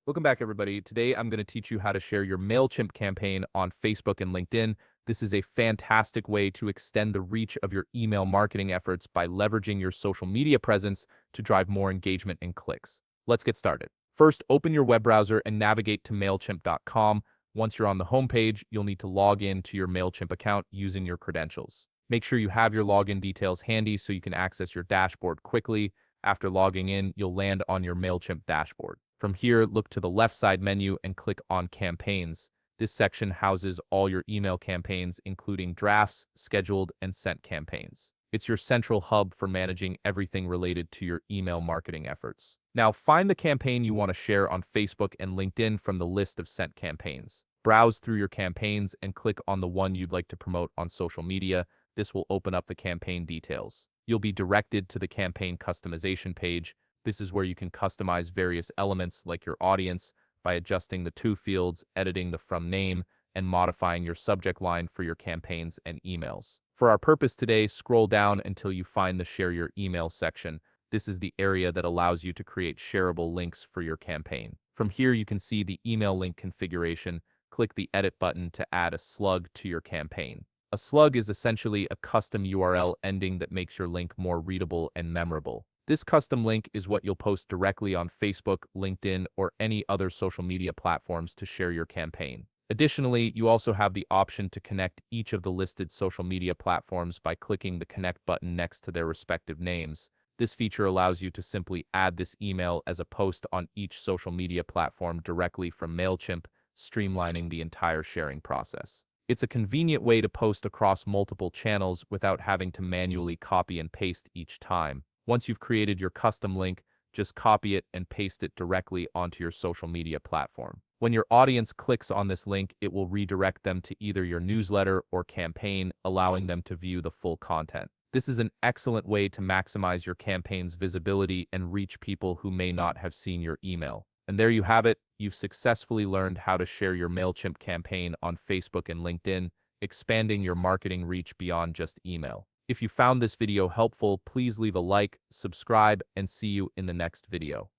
Welcome back, everybody. Today, I'm going to teach you how to share your Mailchimp campaign on Facebook and LinkedIn. This is a fantastic way to extend the reach of your email marketing efforts by leveraging your social media presence to drive more engagement and clicks. Let's get started. First, open your web browser and navigate to Mailchimp.com. Once you're on the homepage, you'll need to log in to your Mailchimp account using your credentials. Make sure you have your login details handy so you can access your dashboard quickly. After logging in, you'll land on your Mailchimp dashboard. From here, look to the left side menu and click on Campaigns. This section houses all your email campaigns, including drafts, scheduled, and sent campaigns. It's your central hub for managing everything related to your email marketing efforts. Now, find the campaign you want to share on Facebook and LinkedIn from the list of sent campaigns. Browse through your campaigns and click on the one you'd like to promote on social media. This will open up the campaign details. You'll be directed to the campaign customization page. This is where you can customize various elements like your audience by adjusting the to fields, editing the from name, and modifying your subject line for your campaigns and emails. For our purpose today, scroll down until you find the Share Your Email section. This is the area that allows you to create shareable links for your campaign. From here, you can see the email link configuration. Click the Edit button to add a slug to your campaign. A slug is essentially a custom URL ending that makes your link more readable and memorable. This custom link is what you'll post directly on Facebook, LinkedIn, or any other social media platforms to share your campaign. Additionally, you also have the option to connect each of the listed social media platforms by clicking the Connect button next to their respective names. This feature allows you to simply add this email as a post on each social media platform directly from Mailchimp, streamlining the entire sharing process. It's a convenient way to post across multiple channels without having to manually copy and paste each time. Once you've created your custom link, just copy it and paste it directly onto your social media platform. When your audience clicks on this link, it will redirect them to either your newsletter or campaign, allowing them to view the full content. This is an excellent way to maximize your campaign's visibility and reach people who may not have seen your email. And there you have it. You've successfully learned how to share your Mailchimp campaign on Facebook and LinkedIn, expanding your marketing reach beyond just email. If you found this video helpful, please leave a like, subscribe, and see you in the next video.